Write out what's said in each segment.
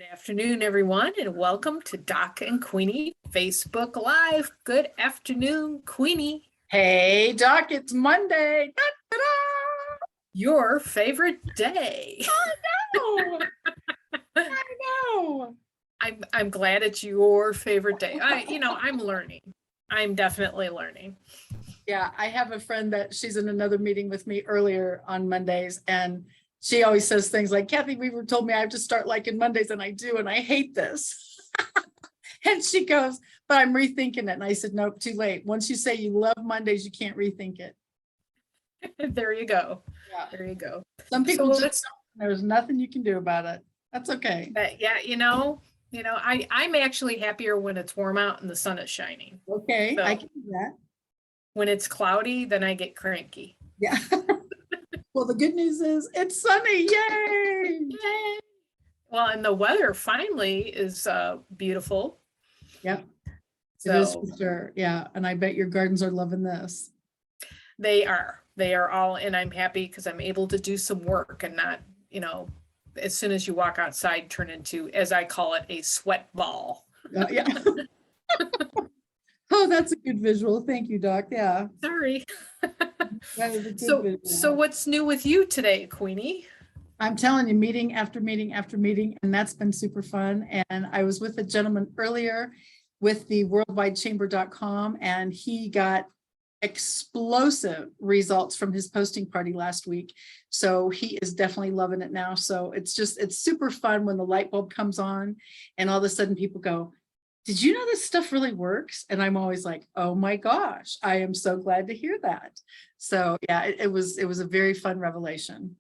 Good afternoon, everyone, and welcome to Doc and Queenie Facebook Live. Good afternoon, Queenie. Hey, Doc, it's Monday. Da-da-da! Your favorite day. I know. I'm glad it's your favorite day. I'm learning. I'm definitely learning. Yeah, I have a friend that she's in another meeting with me earlier on Mondays, and she always says things like, Kathy Weaver told me I have to start liking Mondays, and I do, and I hate this. And she goes, but I'm rethinking it. And I said, nope, too late. Once you say you love Mondays, you can't rethink it. There you go. Yeah. There you go. Some people So just don't. There's nothing you can do about it. That's okay. yeah, I'm actually happier when it's warm out and the sun is shining. Okay, So I can do that. when it's cloudy, then I get cranky. Yeah. Well, the good news is it's sunny. Yay! Yay! Well, and the weather finally is beautiful. Yep. So, it is for sure. Yeah. And I bet your gardens are loving this. They are all, and I'm happy because I'm able to do some work and not, as soon as you walk outside, turn into, as I call it, a sweat ball. Yeah. Oh, that's a good visual. Thank you, Doc. Yeah. Sorry. That is a good So visual. what's new with you today, Queenie? I'm telling you, meeting after meeting after meeting, and that's been super fun. And I was with a gentleman earlier with the worldwidechamber.com, and he got explosive results from his posting party last week. So he is definitely loving it now. So it's super fun when the light bulb comes on and all of a sudden people go, did you know this stuff really works? And I'm always like, oh my gosh, I am so glad to hear that. So yeah, it was a very fun revelation.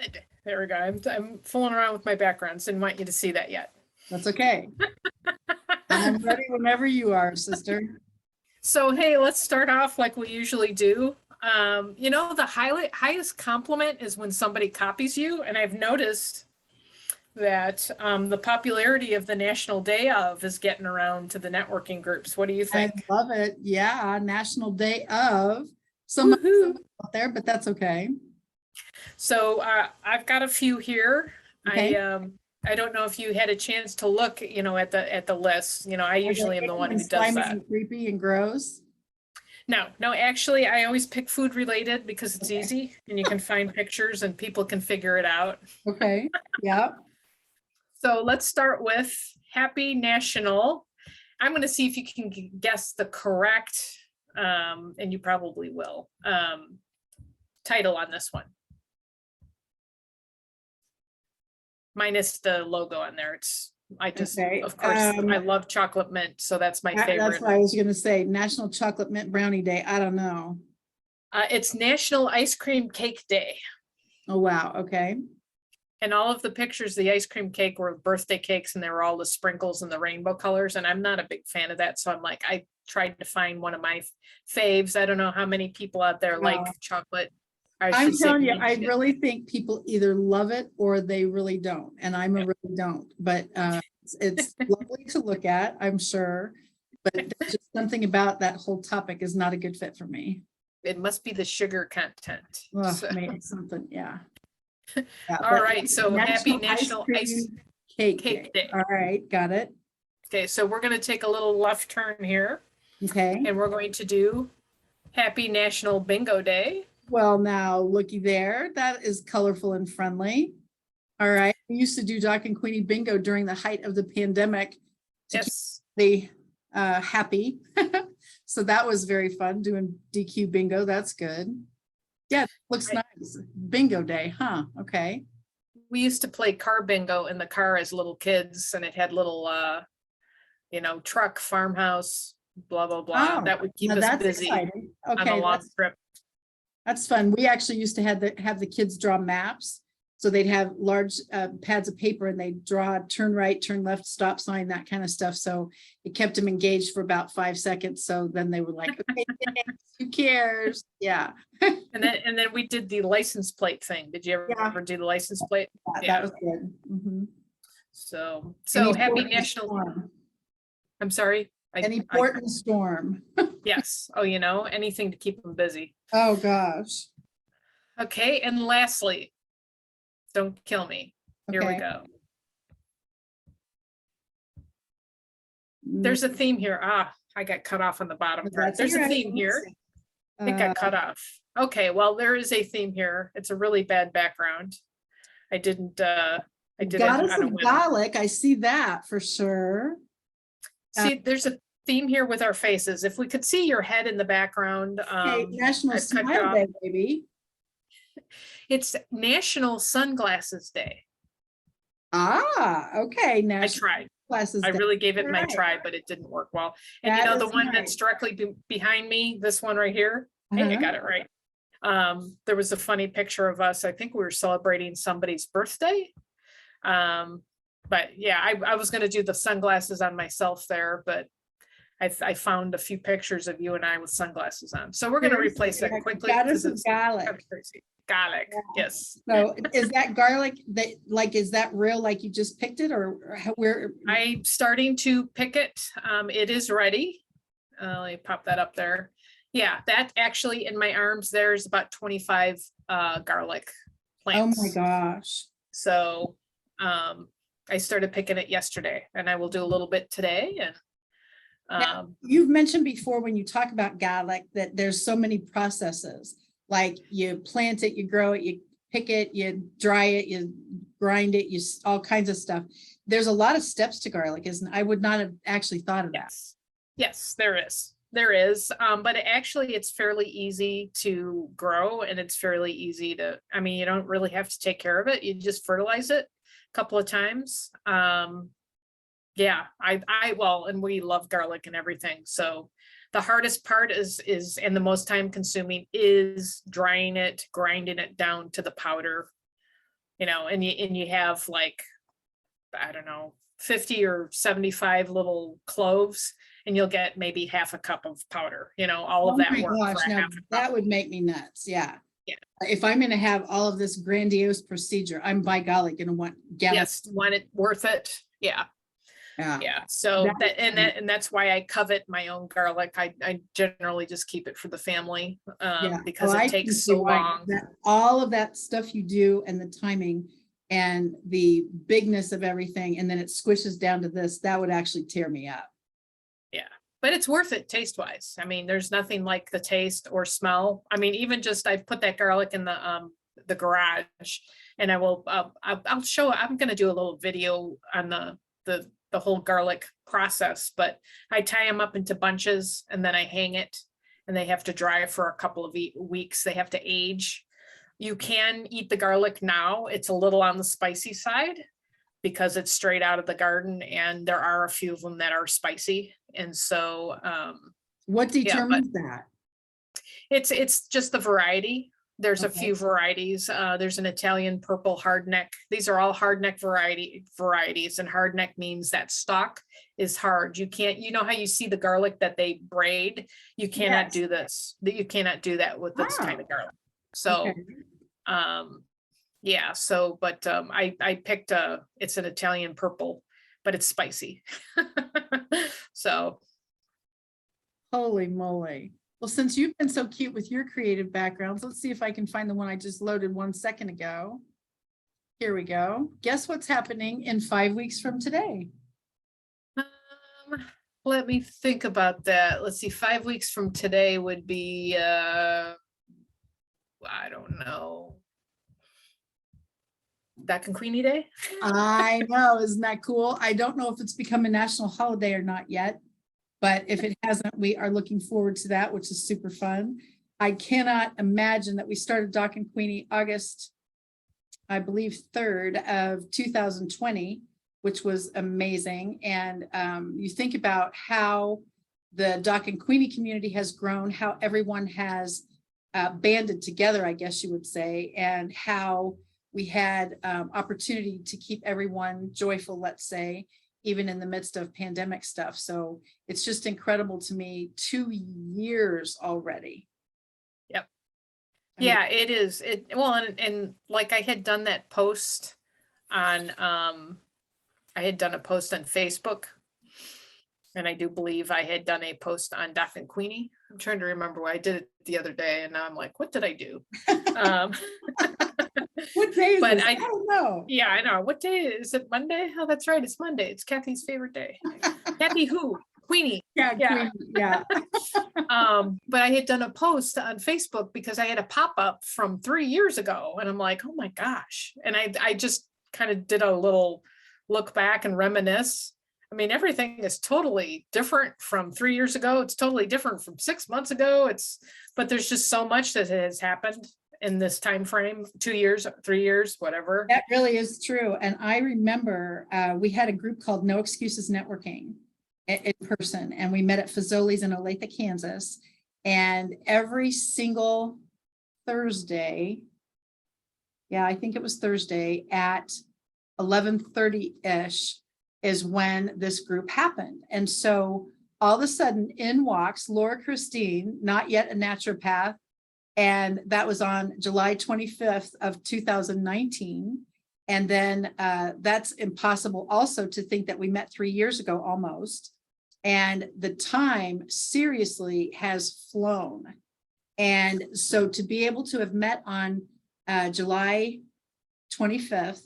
Good. There we go. I'm fooling around with my backgrounds. Didn't want you to see that yet. That's okay. I'm ready whenever you are, sister. So, hey, let's start off like we usually do. The highest compliment is when somebody copies you. And I've noticed that the popularity of the National Day of is getting around to the networking groups. What do you think? I love it. Yeah, National Day of. Some out there, but that's okay. So I've got a few here. Okay. I don't know if you had a chance to look, at the list. I usually am the one who does that. And creepy and gross. No, actually, I always pick food related because it's easy and you can find pictures and people can figure it out. Okay. Yeah. So let's start with Happy National. I'm going to see if you can guess the correct, and you probably will, title on this one. Minus the logo on there. Of course, I love chocolate mint, so that's my favorite. That's what I was going to say. National Chocolate Mint Brownie Day. I don't know. It's National Ice Cream Cake Day. Oh, wow. Okay. And all of the pictures, the ice cream cake were birthday cakes and there were all the sprinkles and the rainbow colors. And I'm not a big fan of that. So I'm like, I tried to find one of my faves. I don't know how many people out there like chocolate. I'm telling you, I really think people either love it or they really don't. And I'm a really don't, but it's lovely to look at, I'm sure. But there's just something about that whole topic is not a good fit for me. It must be the sugar content. Well, maybe something, yeah. All right, so happy National Ice Cake Day. All right, got it. Okay, so we're going to take a little left turn here. Okay. And we're going to do Happy National Bingo Day. Well, now looky there. That is colorful and friendly. All right. We used to do Doc and Queenie bingo during the height of the pandemic to keep the happy. So that was very fun doing DQ bingo. That's good. Yeah, looks nice. Bingo day, huh? Okay. We used to play car bingo in the car as little kids, and it had little, truck, farmhouse, blah, blah, blah. Oh, that would keep us busy on a long trip. That's fun. We actually used to have the kids draw maps. So they'd have large pads of paper and they'd draw turn right, turn left, stop sign, that kind of stuff. So it kept them engaged for about 5 seconds. So then they were like, okay, who cares? Yeah. And then we did the license plate thing. Did you ever do the license plate? Yeah. That was good. Mm-hmm. So happy National Storm. I'm sorry. An important storm. Yes. Oh, anything to keep them busy. Oh gosh. Okay. And lastly, don't kill me. Here we go. There's a theme here. I got cut off on the bottom part. That's There's all a right. theme here. It Uh, got cut off. Okay, well, there is a theme here. It's a really bad background. I did it Goddess on a of whim. Garlic, I see that for sure. See, there's a theme here with our faces. If we could see your head in the background, Hey, National I've cut you Smile off. Day, baby. It's National Sunglasses Day. Okay, I National tried. Glasses I Day. really gave it my Right. try, but it didn't work well. And That the is one right. that's directly behind me, this one right here, hey, I Uh-huh. got it right. There was a funny picture of us. I think we were celebrating somebody's birthday. But yeah, I was gonna do the sunglasses on myself there, but I found a few pictures of you and I with sunglasses on. So we're gonna replace that quickly. Goddess of It's Garlic. kind of crazy. Garlic, yes. So is that garlic is that real, like you just picked it, or where? I'm starting to pick it. It is ready. Let me pop that up there. Yeah, that actually in my arms, there's about 25 garlic plants. Oh my gosh. So I started picking it yesterday, and I will do a little bit today. And Now, you've mentioned before when you talk about garlic that there's so many processes. Like you plant it, you grow it, you pick it, you dry it, you grind it, all kinds of stuff. There's a lot of steps to garlic, isn't? I would not have actually thought of that. yes, there is. There is, but actually it's fairly easy to grow, and it's fairly easy to, I mean, you don't really have to take care of it. You just fertilize it a couple of times. Yeah, well, and we love garlic and everything. So the hardest part is, and the most time consuming is drying it, grinding it down to the powder, and you have like, I don't know, 50 or 75 little cloves, and you'll get maybe half a cup of powder, all of Oh that my work gosh, for a now half a cup. that would make me nuts. Yeah. Yeah. If I'm gonna have all of this grandiose procedure, I'm by golly gonna want gallons. Yes, want it worth it. Yeah. Yeah. Yeah. So That- and that's why I covet my own garlic. I generally just keep it for the family Yeah. because Oh, it I takes can so see why long. all of that stuff you do and the timing and the bigness of everything, and then it squishes down to this, that would actually tear me up. Yeah. But it's worth it taste wise. I mean, there's nothing like the taste or smell. I mean, even just I put that garlic in the garage, and I will I'll show, I'm gonna do a little video on the whole garlic process, but I tie them up into bunches and then I hang it, and they have to dry for a couple of weeks. They have to age. You can eat the garlic now. It's a little on the spicy side because it's straight out of the garden, and there are a few of them that are spicy. And so What determines that? it's just the variety. There's a Okay. few varieties. There's an Italian purple hardneck. These are all hardneck varieties, and hardneck means that stalk is hard. You can't, how you see the garlic that they braid, you cannot Yes. do this. You cannot do that with this kind of garlic. So Okay. yeah, so but I picked it's an Italian purple, but it's spicy. So Holy moly. Well, since you've been so cute with your creative backgrounds, let's see if I can find the one I just loaded 1 second ago. Here we go. Guess what's happening in 5 weeks from today? let me think about that. Let's see, 5 weeks from today would be I don't know. Duck and Queenie Day? I know, isn't that cool? I don't know if it's become a national holiday or not yet, but if it hasn't, we are looking forward to that, which is super fun. I cannot imagine that we started Doc and Queenie August, I believe, 3rd of 2020, which was amazing. And you think about how the Doc and Queenie community has grown, how everyone has banded together, I guess you would say, and how we had opportunity to keep everyone joyful, let's say, even in the midst of pandemic stuff. So it's just incredible to me, 2 years already. Yep. I mean, Yeah, it is. Well, and like I had done that post on I had done a post on Facebook, and I do believe I had done a post on Doc and Queenie. I'm trying to remember why I did it the other day, and now I'm like, what did I do? What day is But this? I don't know. Yeah, I know. What day is it? Monday? Oh, that's right. It's Monday. It's Kathy's favorite day. Happy who? Queenie. Yeah, Yeah. Queenie, yeah. But I had done a post on Facebook because I had a pop-up from 3 years ago, and I'm like, oh my gosh. And I just kind of did a little look back and reminisce. I mean, everything is totally different from 3 years ago. It's totally different from 6 months ago. But there's just so much that has happened in this time frame, 2 years, 3 years, whatever. That really is true. And I remember we had a group called No Excuses Networking in person, and we met at Fazoli's in Olathe, Kansas. And every single Thursday, yeah, I think it was Thursday at 11:30-ish is when this group happened. And so all of a sudden in walks Laura Christine, not yet a naturopath. And that was on July 25th of 2019. And then that's impossible also to think that we met 3 years ago almost. And the time seriously has flown. And so to be able to have met on July 25th,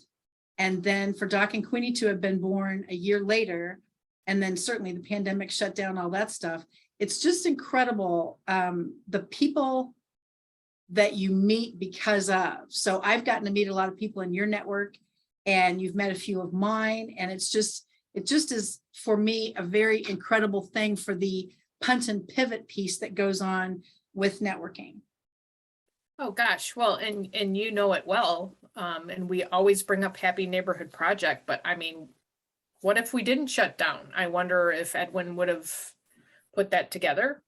and then for Doc and Queenie to have been born a year later, and then certainly the pandemic shut down all that stuff, it's just incredible the people that you meet because of. So I've gotten to meet a lot of people in your network, and you've met a few of mine, and it just is for me a very incredible thing for the punt and pivot piece that goes on with networking. Oh gosh, well, and you know it well, and we always bring up Happy Neighborhood Project, but I mean, what if we didn't shut down? I wonder if Edwin would have put that together.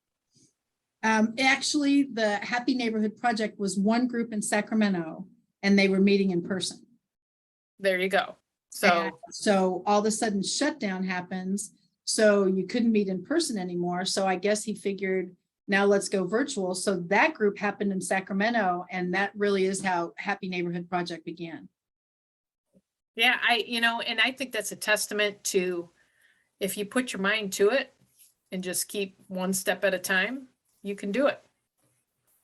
Actually, the Happy Neighborhood Project was one group in Sacramento, and they were meeting in person. There you go. So all of a sudden shutdown happens, so you couldn't meet in person anymore. So I guess he figured, now let's go virtual. So that group happened in Sacramento, and that really is how Happy Neighborhood Project began. Yeah, and I think that's a testament to, if you put your mind to it and just keep one step at a time, you can do it.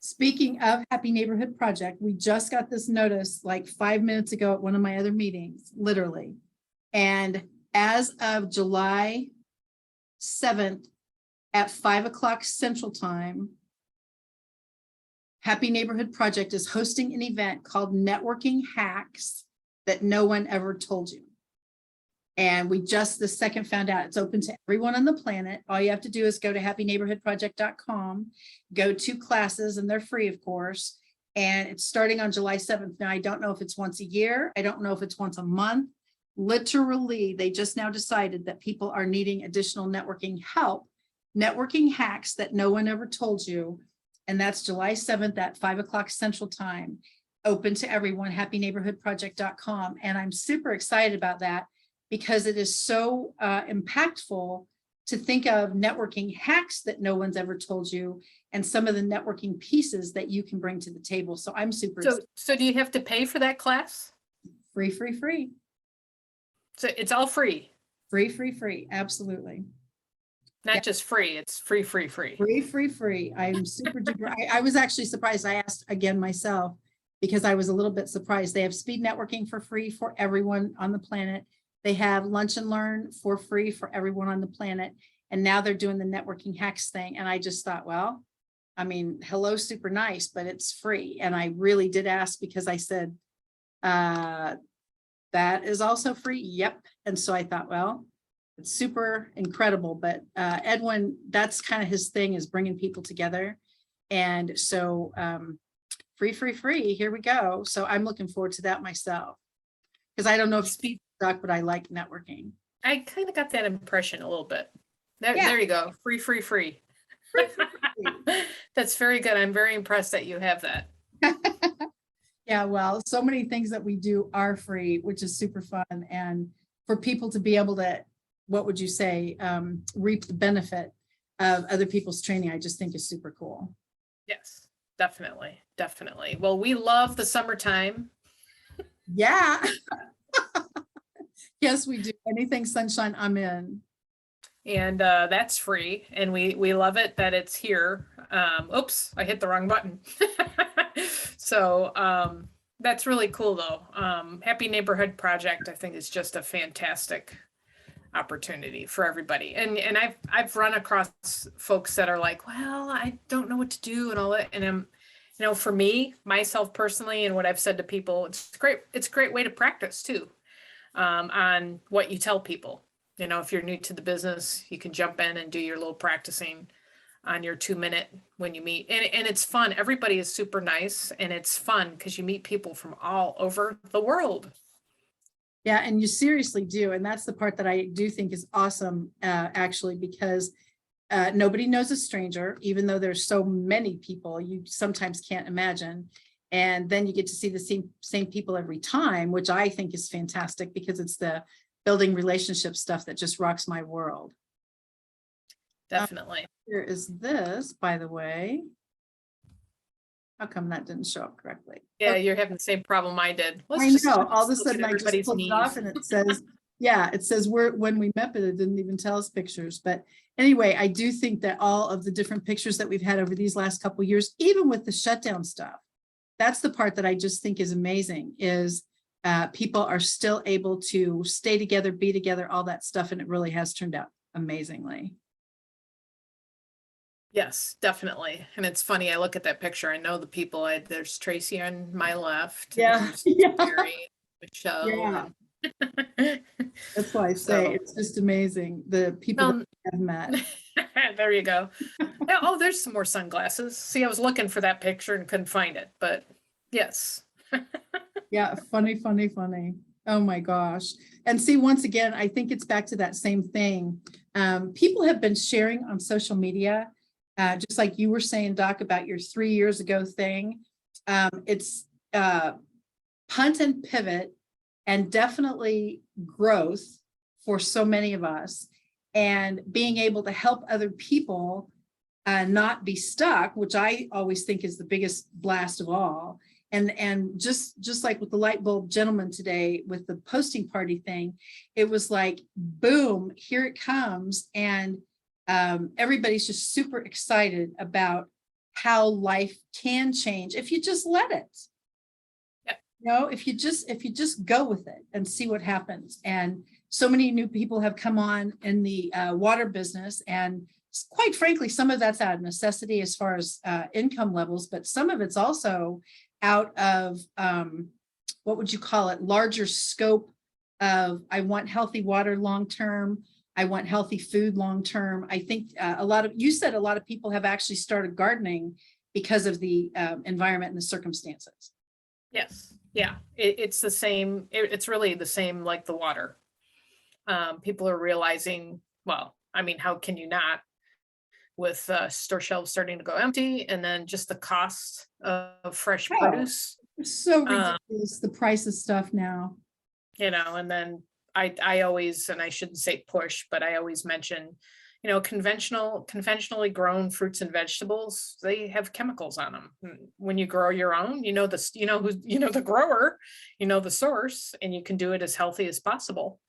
Speaking of Happy Neighborhood Project, we just got this notice like 5 minutes ago at one of my other meetings, literally. And as of July 7th at 5 o'clock Central Time, Happy Neighborhood Project is hosting an event called Networking Hacks That No One Ever Told You. And we just this second found out it's open to everyone on the planet. All you have to do is go to happyneighborhoodproject.com, go to classes, and they're free, of course. And it's starting on July 7th. Now, I don't know if it's once a year. I don't know if it's once a month. Literally, they just now decided that people are needing additional networking help, networking hacks that no one ever told you. And that's July 7th at 5 o'clock Central Time, open to everyone, happyneighborhoodproject.com. And I'm super excited about that, because it is so impactful to think of networking hacks that no one's ever told you, and some of the networking pieces that you can bring to the table. So I'm super excited. So do you have to pay for that class? Free, free, free. So it's all free? Free, free, free. Absolutely. Not just free, it's free, free, free. Free, free, free. I'm super duper. I was actually surprised. I asked again myself, because I was a little bit surprised. They have speed networking for free for everyone on the planet. They have lunch and learn for free for everyone on the planet. And now they're doing the networking hacks thing. And I just thought, well, I mean, hello, super nice, but it's free. And I really did ask, because I said, that is also free. Yep. And so I thought, well, it's super incredible. But Edwin, that's kind of his thing, is bringing people together. And so free, free, free. Here we go. So I'm looking forward to that myself, because I don't know if speed stuck, but I like networking. I kind of got that impression a little bit. There you go. Free, free, free. That's very good. I'm very impressed that you have that. Yeah, well, so many things that we do are free, which is super fun. And for people to be able to, what would you say, reap the benefit of other people's training, I just think is super cool. Yes, definitely. Definitely. Well, we love the summertime. Yeah. Yes, we do. Anything sunshine, I'm in. And that's free. And we love it that it's here. Oops, I hit the wrong button. So that's really cool though. Happy Neighborhood Project, I think, is just a fantastic opportunity for everybody. And I've run across folks that are like, well, I don't know what to do and all that. And for me, myself personally, and what I've said to people, it's great. It's a great way to practice too, on what you tell people. If you're new to the business, you can jump in and do your little practicing on your 2 minute when you meet. And it's fun. Everybody is super nice, and it's fun because you meet people from all over the world. Yeah, and you seriously do. And that's the part that I do think is awesome, actually, because nobody knows a stranger, even though there's so many people you sometimes can't imagine. And then you get to see the same people every time, which I think is fantastic, because it's the building relationship stuff that just rocks my world. Definitely. Here is this, by the way. How come that didn't show up correctly? Yeah, Okay. you're having the same problem I did. I know. All of a sudden, I just everybody's pulled it off, knees. and it says, yeah, it says when we met, but it didn't even tell us pictures. But anyway, I do think that all of the different pictures that we've had over these last couple of years, even with the shutdown stuff, that's the part that I just think is amazing, is people are still able to stay together, be together, all that stuff. And it really has turned out amazingly. Yes, definitely. And it's funny, I look at that picture, I know the people. There's Tracy on my left. Yeah. And there's Yeah. Mary, Michelle. Yeah. And That's why I say it's just amazing, the people that I've met. there you go. Oh, there's some more sunglasses. See, I was looking for that picture and couldn't find it, but yes. Yeah, funny. Oh my gosh. And see, once again, I think it's back to that same thing. People have been sharing on social media, just like you were saying, Doc, about your 3 years ago thing. It's punt and pivot, and definitely growth for so many of us, and being able to help other people not be stuck, which I always think is the biggest blast of all. And just like with the light bulb gentleman today with the posting party thing, it was like, boom, here it comes. And everybody's just super excited about how life can change if you just let it. If you just go with it and see what happens. And so many new people have come on in the water business, and quite frankly, some of that's out of necessity as far as income levels, but some of it's also out of what would you call it, larger scope of, I want healthy water long-term, I want healthy food long-term. I think you said a lot of people have actually started gardening because of the environment and the circumstances. Yes. Yeah. It's the same. It's really the same like the water. People are realizing, well, I mean, how can you not, with store shelves starting to go empty, and then just the cost of fresh produce. So ridiculous, the price of stuff now. And then I always, and I shouldn't say push, but I always mention, conventionally grown fruits and vegetables, they have chemicals on them. When you grow your own, the grower, the source, and you can do it as healthy as possible.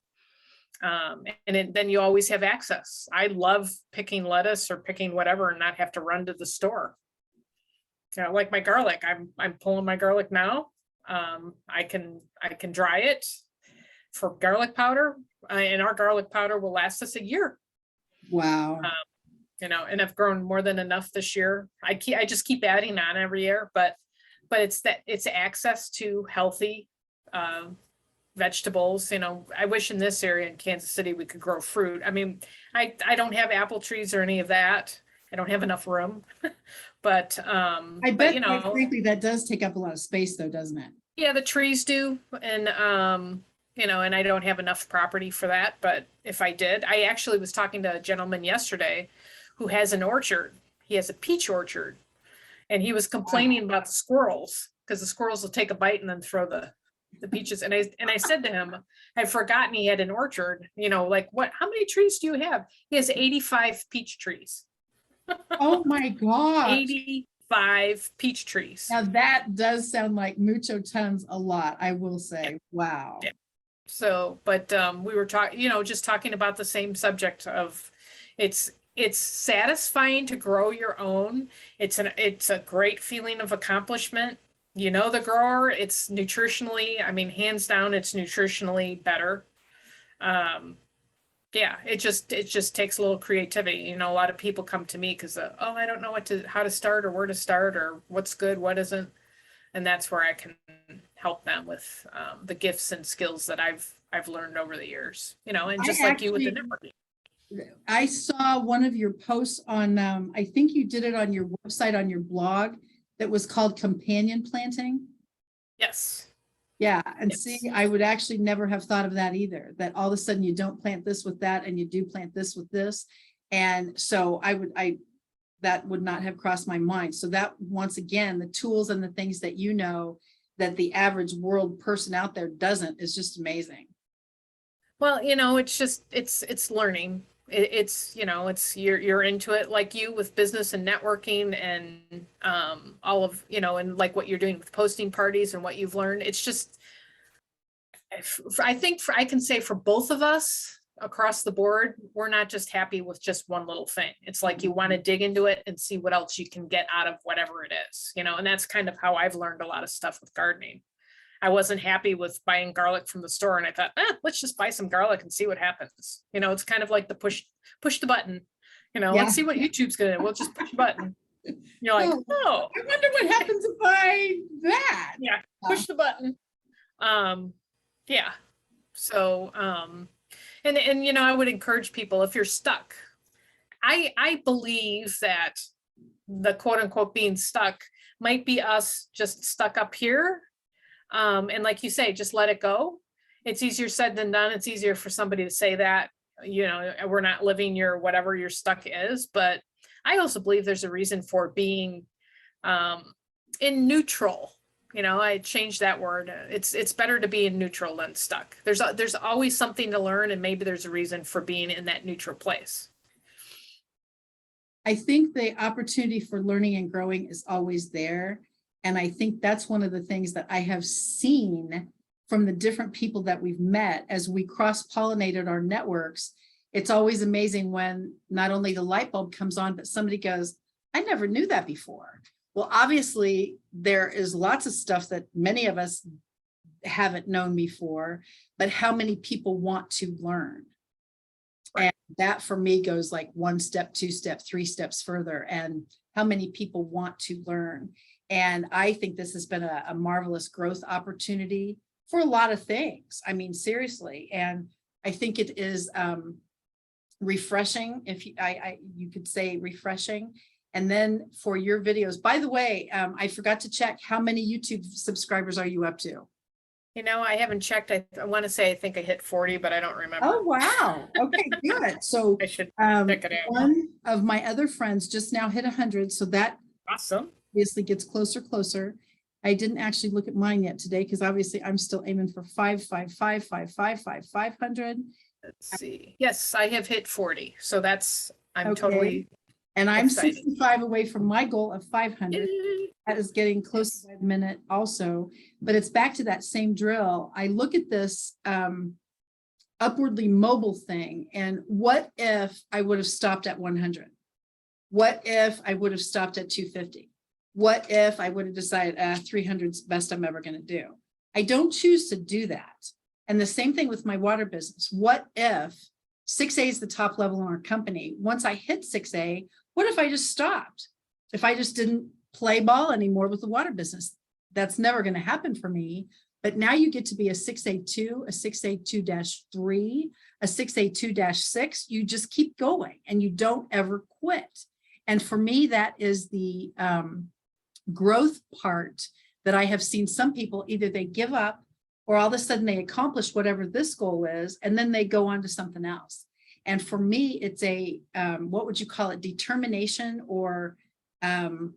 Then you always have access. I love picking lettuce or picking whatever and not have to run to the store. Like my garlic, I'm pulling my garlic now. I can dry it for garlic powder, and our garlic powder will last us a year. Wow. And I've grown more than enough this year. I just keep adding on every year, but it's access to healthy vegetables. I wish in this area in Kansas City we could grow fruit. I mean, I don't have apple trees or any of that. I don't have enough room. But I bet, quite frankly, that does take up a lot of space though, doesn't it? Yeah, the trees do. And and I don't have enough property for that. But if I did, I actually was talking to a gentleman yesterday who has an orchard. He has a peach orchard, and he was complaining about the squirrels, because the squirrels will take a bite and then throw the peaches. And I said to him, I'd forgotten he had an orchard, like, how many trees do you have? He has 85 peach trees. Oh my God. 85 peach trees. Now that does sound like mucho tons a lot, I will say. Yeah. Wow. Yeah. So, but we were talking, just talking about the same subject of it's satisfying to grow your own. It's a great feeling of accomplishment. The grower, it's nutritionally, I mean, hands down, it's nutritionally better. Yeah, it just takes a little creativity. You know, a lot of people come to me because oh, I don't know how to start or where to start or what's good, what isn't, and that's where I can help them with the gifts and skills that I've learned over the years. You know, and I just like you with the actually, networking. I saw one of your posts on, I think you did it on your website, on your blog, that was called companion planting. Yes. Yeah, and Yes. see, I would actually never have thought of that either, that all of a sudden you don't plant this with that and you do plant this with this. And so that would not have crossed my mind. So that, once again, the tools and the things that you know that the average world person out there doesn't is just amazing. Well, you know, it's just it's learning. It's you know, it's you're into it like you with business and networking and all of, you know, and like what you're doing with posting parties and what you've learned. It's just I think I can say for both of us across the board, we're not just happy with just one little thing. It's like you want to dig into it and see what else you can get out of whatever it is, you know, and that's kind of how I've learned a lot of stuff with gardening. I wasn't happy with buying garlic from the store and I thought, let's just buy some garlic and see what happens. You know, it's kind of like the push the button, you know, Yeah. let's see what YouTube's gonna do. We'll just push a button. You're like, oh, I wonder what happens if I that. yeah, push the button. Yeah. So, and you know, I would encourage people if you're stuck. I believe that the quote unquote being stuck might be us just stuck up here. And like you say, just let it go. It's easier said than done. It's easier for somebody to say that, you know, we're not living your whatever your stuck is. But I also believe there's a reason for being in neutral. You know, I changed that word. It's better to be in neutral than stuck. There's always something to learn, and maybe there's a reason for being in that neutral place. I think the opportunity for learning and growing is always there. And I think that's one of the things that I have seen from the different people that we've met as we cross-pollinated our networks. It's always amazing when not only the light bulb comes on, but somebody goes, I never knew that before. Well, obviously, there is lots of stuff that many of us haven't known before, but how many people want to learn? And that for me goes like 1 step, 2 step, 3 steps further. And how many people want to learn? And I think this has been a marvelous growth opportunity for a lot of things. I mean, seriously. And I think it is refreshing, if you could say refreshing. And then for your videos, by the way, I forgot to check, how many YouTube subscribers are you up to? You know, I haven't checked. I want to say I think I hit 40, but I don't remember. Oh, wow. Okay, good. So I should check it out. one of my other friends just now hit 100. So that Awesome. obviously gets closer. I didn't actually look at mine yet today because obviously I'm still aiming for 500. Let's see. Yes, I have hit 40. So I'm Okay. totally And I'm excited. 65 away from my goal of 500. That is getting close to that minute also, but it's back to that same drill. I look at this upwardly mobile thing, and what if I would have stopped at 100? What if I would have stopped at 250? What if I would have decided 300 is the best I'm ever going to do? I don't choose to do that. And the same thing with my water business. What if 6A is the top level in our company? Once I hit 6A, what if I just stopped? If I just didn't play ball anymore with the water business? That's never going to happen for me. But now you get to be a 6A2, a 6A2-3, a 6A2-6. You just keep going and you don't ever quit. And for me, that is the growth part that I have seen some people, either they give up or all of a sudden they accomplish whatever this goal is, and then they go on to something else. And for me, it's a, what would you call it? Determination or Well,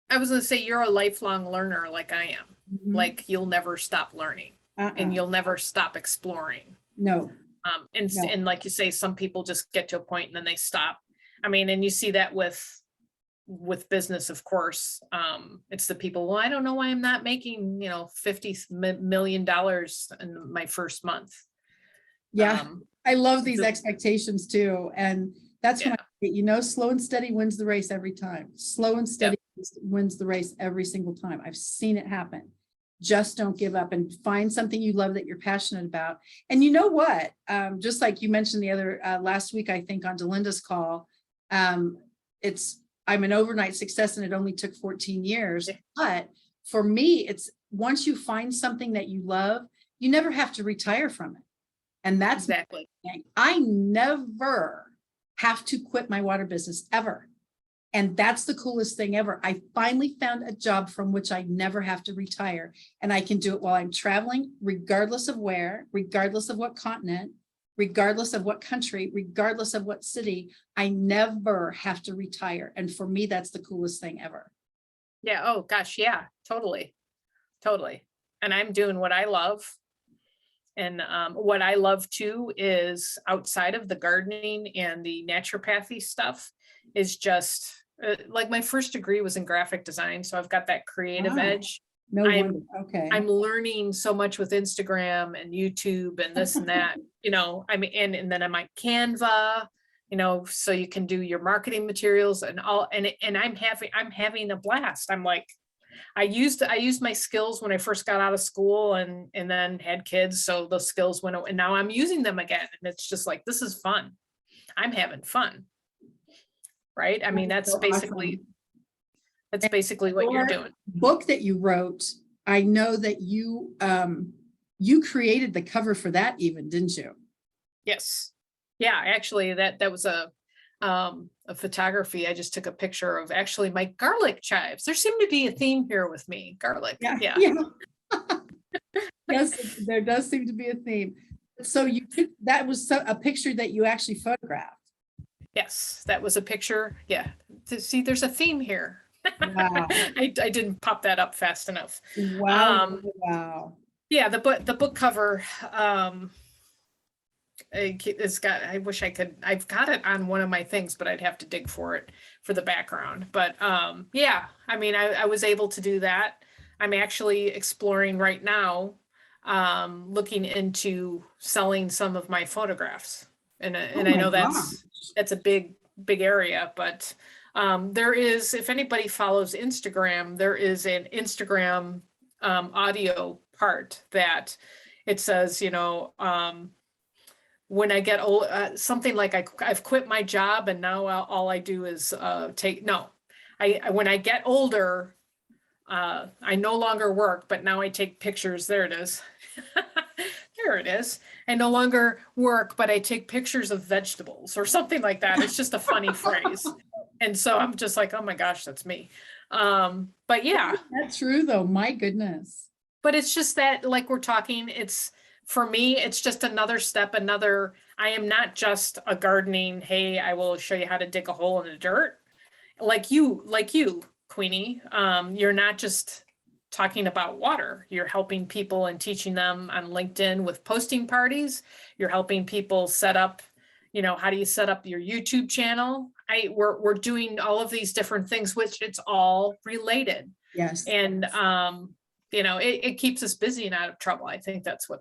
I was going to say you're a lifelong learner like I am. Like you'll never stop learning and you'll never stop exploring. No. And like you say, some people just get to a point and then they stop. I mean, and you see that with business, of course. It's the people, well, I don't know why I'm not making, $50 million in my first month. Yeah. I love these expectations too. And that's when slow and steady wins the race every time. Slow and steady wins the race every single time. I've seen it happen. just don't give up and find something you love that you're passionate about. And you know what? Just like you mentioned the other last week, I think on Delinda's call, I'm an overnight success and it only took 14 years. But for me, it's once you find something that you love, you never have to retire from it. And that's exactly. I never have to quit my water business ever. And that's the coolest thing ever. I finally found a job from which I never have to retire. And I can do it while I'm traveling, regardless of where, regardless of what continent, regardless of what country, regardless of what city. I never have to retire. And for me, that's the coolest thing ever. Yeah. Oh gosh. Yeah, totally. Totally. And I'm doing what I love. And what I love too is outside of the gardening and the naturopathy stuff is just like my first degree was in graphic design. So I've got that creative edge. No wonder. Okay. I'm learning so much with Instagram and YouTube and this and that, I mean, and then I'm on Canva, so you can do your marketing materials and all, and I'm having a blast. I'm like, I used my skills when I first got out of school and then had kids. So those skills went away and now I'm using them again. And it's just like, this is fun. I'm having fun. Right. I mean, that's basically what you're doing. Book that you wrote. I know that you created the cover for that even, didn't you? Yes. Yeah, actually that was a photography. I just took a picture of actually my garlic chives. There seemed to be a theme here with me. Garlic. Yeah. Yes, there does seem to be a theme. So that was a picture that you actually photographed. Yes, that was a picture. Yeah. See, there's a theme here. Wow. I didn't pop that up fast enough. Wow. Wow. Yeah, the book cover, it's got, I've got it on one of my things, but I'd have to dig for it for the background. But yeah, I mean, I was able to do that. I'm actually exploring right now, looking into selling some of my photographs. And I know that's a big area, but there is, if anybody follows Instagram, there is an Instagram audio part that it says, when I get old, something like I've quit my job and now all I do is when I get older, I no longer work, but now I take pictures. There it is. There it is. I no longer work, but I take pictures of vegetables or something like that. It's just a funny phrase. And so I'm just like, oh my gosh, that's me. But yeah. That's true though. My goodness. But it's just that, like we're talking, for me, it's just another step, I am not just a gardening, hey, I will show you how to dig a hole in the dirt. Like you, Queenie, you're not just talking about water. You're helping people and teaching them on LinkedIn with posting parties. You're helping people set up, how do you set up your YouTube channel? We're doing all of these different things, which it's all related. Yes. And, it keeps us busy and out of trouble. I think that's what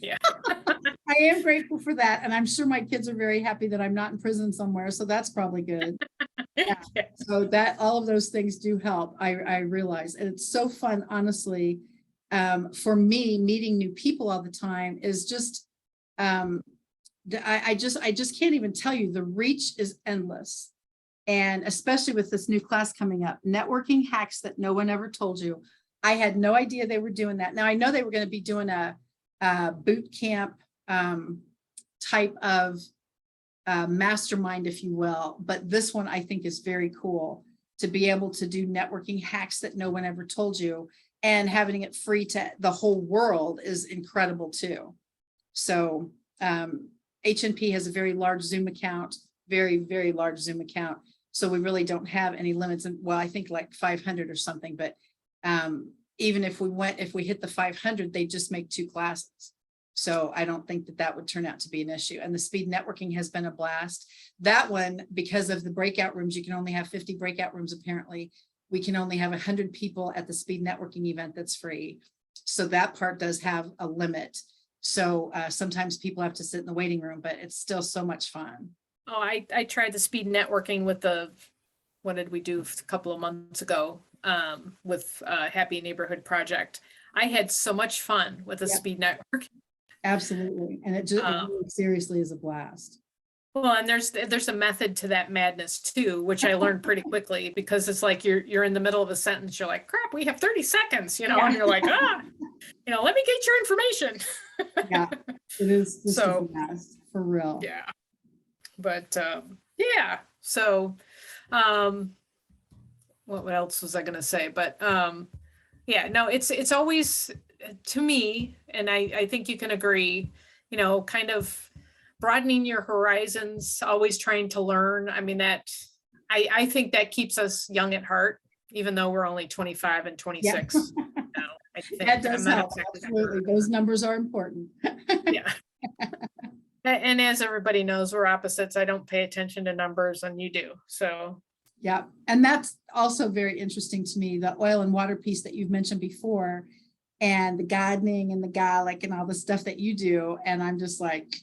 yeah. I am grateful for that. And I'm sure my kids are very happy that I'm not in prison somewhere. So that's probably good. Yeah. So that all of those things do help. I realize, and it's so fun, honestly, for me, meeting new people all the time is just, I just can't even tell you, the reach is endless. And especially with this new class coming up, networking hacks that no one ever told you. I had no idea they were doing that. Now I know they were going to be doing a boot camp type of mastermind, if you will. But this one I think is very cool to be able to do networking hacks that no one ever told you, and having it free to the whole world is incredible too. So HNP has a very large Zoom account, very, very large Zoom account. So we really don't have any limits. And well, I think like 500 or something, but even if we hit the 500, they just make 2 classes. So I don't think that would turn out to be an issue. And the speed networking has been a blast. That one, because of the breakout rooms, you can only have 50 breakout rooms. Apparently we can only have 100 people at the speed networking event that's free. So that part does have a limit. So sometimes people have to sit in the waiting room, but it's still so much fun. Oh, I tried the speed networking with what did we do a couple of months ago with Happy Neighborhood Project. I had so much fun with the Yep. speed network. Absolutely. And it just Um, really seriously is a blast. Well, and there's a method to that madness too, which I learned pretty quickly, because it's like you're in the middle of a sentence, you're like, crap, we have 30 seconds, you know, Yeah. and you're like, let me get your information. Yeah, it is just a So blast, for real. yeah, but yeah, so what else was I gonna say? But yeah, no, it's always, to me, and I think you can agree, kind of broadening your horizons, always trying to learn. I mean, I think that keeps us young at heart, even though we're only 25 and 26. I think That does I'm not help. exactly Absolutely. sure. Those numbers are important. Yeah. And as everybody knows, we're opposites. I don't pay attention to numbers, and you do. So Yeah. And that's also very interesting to me, the oil and water piece that you've mentioned before, and the gardening and the garlic and all the stuff that you do. And I'm just like,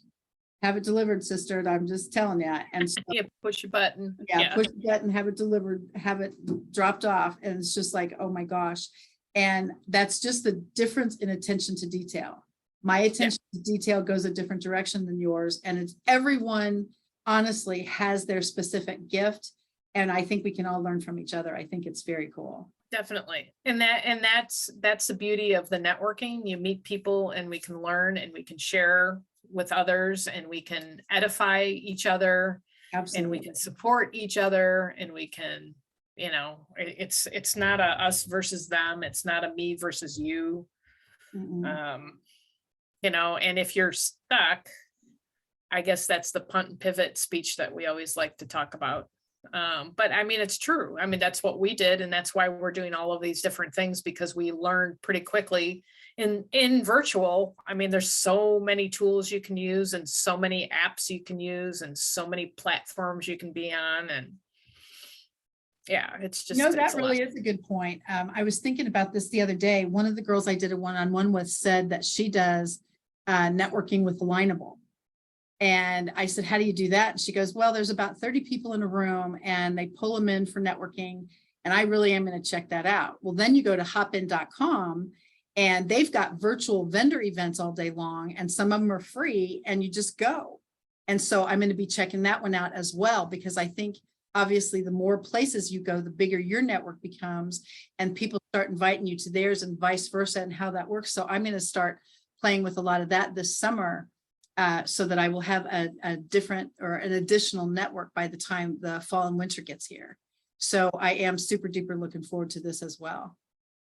have it delivered, sister. And I'm just telling you. And so, yeah, push a button. yeah, push the button, have it delivered, have it dropped off. And it's just like, oh my gosh. And that's just the difference in attention to detail. My attention to detail goes a different direction than yours. And it's everyone honestly has their specific gift. And I think we can all learn from each other. I think it's very cool. Definitely. And that's the beauty of the networking. You meet people, and we can learn, and we can share with others, and we can edify each other, Absolutely. and we can support each other, and we can, it's not a us versus them. It's not a me versus you. And if you're stuck, I guess that's the punt and pivot speech that we always like to talk about. But I mean, it's true. I mean, that's what we did. And that's why we're doing all of these different things, because we learned pretty quickly in virtual. I mean, there's so many tools you can use, and so many apps you can use, and so many platforms you can be on. And yeah, it's just, that really is a good point. I was thinking about this the other day. One of the girls I did a one-on-one with said that she does networking with Alignable. And I said, how do you do that? And she goes, well, there's about 30 people in a room, and they pull them in for networking. And I really am going to check that out. Well, then you go to hopin.com, and they've got virtual vendor events all day long, and some of them are free, and you just go. And so I'm going to be checking that one out as well, because I think obviously the more places you go, the bigger your network becomes, and people start inviting you to theirs and vice versa, and how that works. So I'm going to start playing with a lot of that this summer. So that I will have a different or an additional network by the time the fall and winter gets here. So I am super duper looking forward to this as well.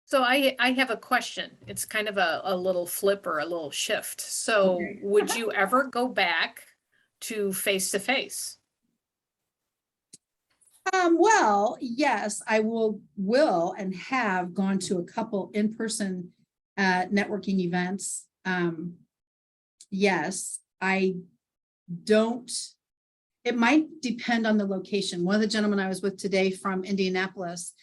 So I have a question. It's kind of a little flip or a little shift. So Okay. Would you ever go back to face-to-face? Well, yes, I will and have gone to a couple in-person networking events. Yes, I don't, it might depend on the location. One of the gentlemen I was with today from Indianapolis,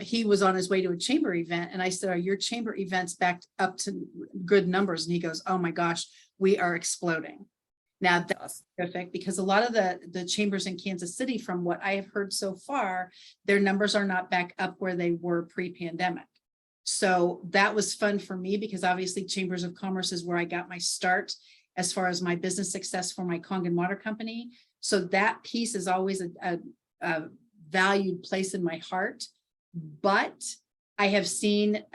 he was on his way to a chamber event, and I said, are your chamber events backed up to good numbers? And he goes, oh my gosh, we are exploding. Now that's terrific, because a lot of the chambers in Kansas City, from what I have heard so far, their numbers are not back up where they were pre-pandemic. So that was fun for me, because obviously Chambers of Commerce is where I got my start as far as my business success for my Kangen Water Company. So that piece is always a valued place in my heart. But I have seen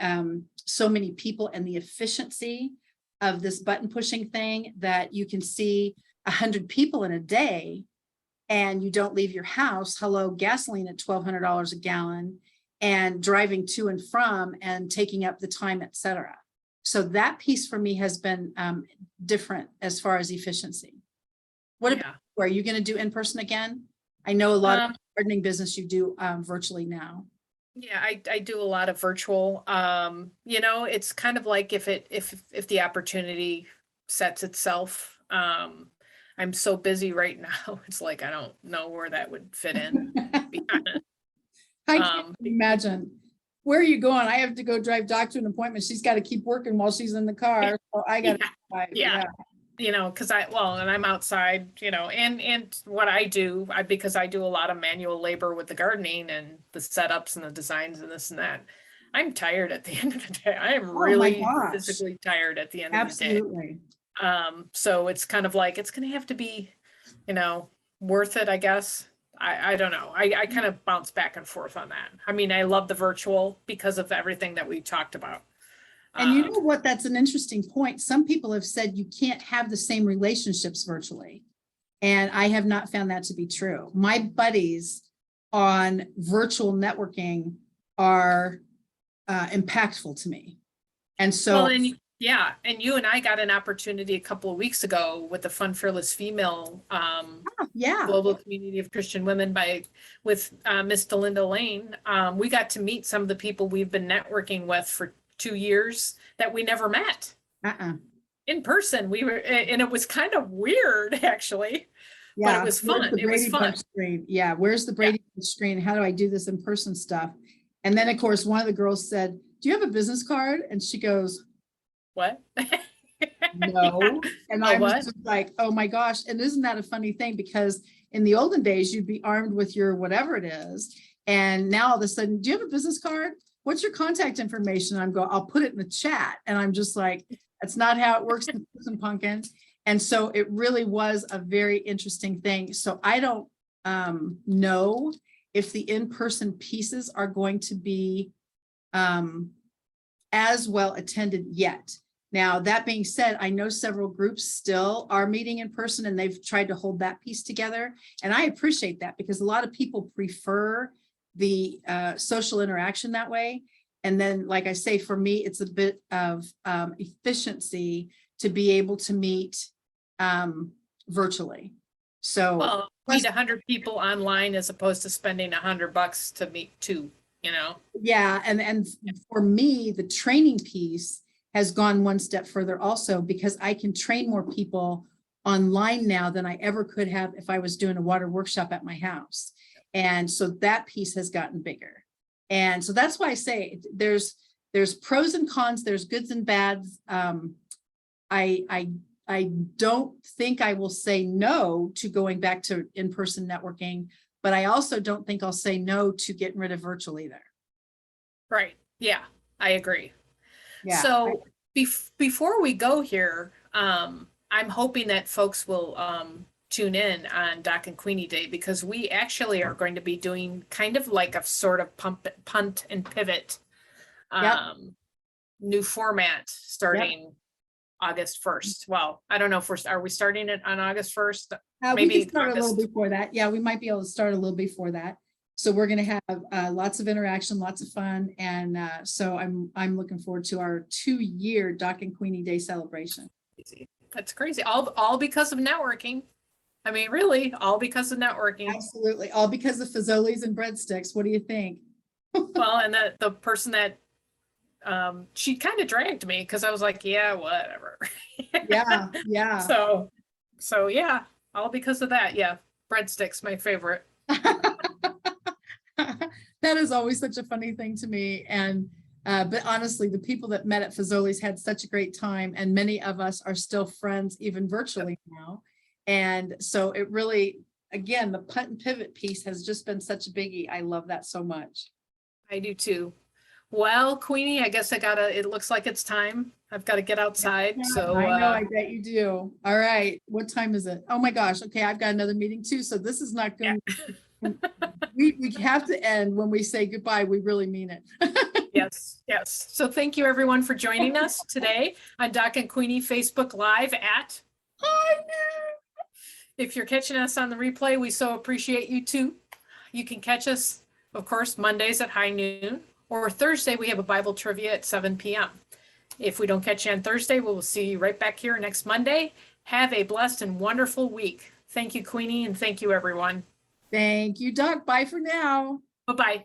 so many people, and the efficiency of this button pushing thing, that you can see 100 people in a day, and you don't leave your house. Hello, gasoline at $1,200 a gallon, and driving to and from, and taking up the time, et cetera. So that piece for me has been different as far as efficiency. What about you? Are you going to do in person again? I know a lot of gardening business you do virtually now. Yeah, I do a lot of virtual. It's kind of like if the opportunity sets itself. I'm so busy right now. It's like I don't know where that would fit in. To be honest. I can't imagine. Where are you going? I have to go drive Doc to an appointment. She's got to keep working while she's in the car. So I got to yeah. Because and I'm outside, and what I do, because I do a lot of manual labor with the gardening and the setups and the designs and this and that. I'm tired at the end of the day. I am Oh my really gosh. physically tired at the end of the day. Absolutely. So it's kind of like, it's going to have to be, worth it, I guess. I don't know. I kind of bounce back and forth on that. I mean, I love the virtual because of everything that we talked about. And you know what? That's an interesting point. Some people have said you can't have the same relationships virtually. And I have not found that to be true. My buddies on virtual networking are impactful to me. And so, Well, and yeah, and you and I got an opportunity a couple of weeks ago with the Fun Fearless Female yeah, Global Community of Christian Women with Miss Delinda Lane. We got to meet some of the people we've been networking with for 2 years that we never met in person. And it was kind of weird actually, but it was fun. It was fun. Screen. Yeah, where's the Brady Bunch screen? How do I do this in person stuff? And then of course, one of the girls said, "Do you have a business card?" And she goes, "What?" No. And I was just like, oh my gosh. And isn't that a funny thing? Because in the olden days, you'd be armed with your whatever it is. And now all of a sudden, do you have a business card? What's your contact information? I'm going, I'll put it in the chat. And I'm just like, that's not how it works in person, pumpkin. And so it really was a very interesting thing. So I don't know if the in-person pieces are going to be as well attended yet. Now, that being said, I know several groups still are meeting in person and they've tried to hold that piece together. And I appreciate that because a lot of people prefer the social interaction that way. And then, like I say, for me, it's a bit of efficiency to be able to meet virtually. So well, meet 100 people online as opposed to spending $100 to meet 2, Yeah. And for me, the training piece has gone one step further also because I can train more people online now than I ever could have if I was doing a water workshop at my house. And so that piece has gotten bigger. And so that's why I say there's pros and cons, there's goods and bads. I don't think I will say no to going back to in-person networking, but I also don't think I'll say no to getting rid of virtual either. Right. Yeah, I agree. Yeah. So before we go here, I'm hoping that folks will tune in on Doc and Queenie Day because we actually are going to be doing kind of like a sort of punt and pivot new format starting August 1st. Well, I don't know if are we starting it on August 1st? Maybe we can start a little before that. Yeah, we might be able to start a little before that. So we're going to have lots of interaction, lots of fun. And so I'm looking forward to our 2-year Doc and Queenie Day celebration. That's crazy. All because of networking. I mean, really, all because of networking. Absolutely. All because of fazoli's and breadsticks. What do you think? Well, and the person that she kind of dragged me because I was like, yeah, whatever. Yeah. So yeah, all because of that. Yeah. Breadsticks, my favorite. That is always such a funny thing to me. And but honestly, the people that met at Fazoli's had such a great time, and many of us are still friends, even virtually now. And so it really, again, the punt and pivot piece has just been such a biggie. I love that so much. I do too. Well, Queenie, I guess it looks like it's time. I've got to get outside. Yeah, so I know, I bet you do. All right. What time is it? Oh my gosh. Okay. I've got another meeting too. So this is not going we have to end when we say goodbye. We really mean it. Yes. So thank you everyone for joining us today on Doc and Queenie Facebook Live at Hi. If you're catching us on the replay, we so appreciate you too. You can catch us, of course, Mondays at high noon, or Thursday, we have a Bible trivia at 7 p.m. If we don't catch you on Thursday, we will see you right back here next Monday. Have a blessed and wonderful week. Thank you, Queenie, and thank you, everyone. Thank you, Doc. Bye for now. Bye-bye.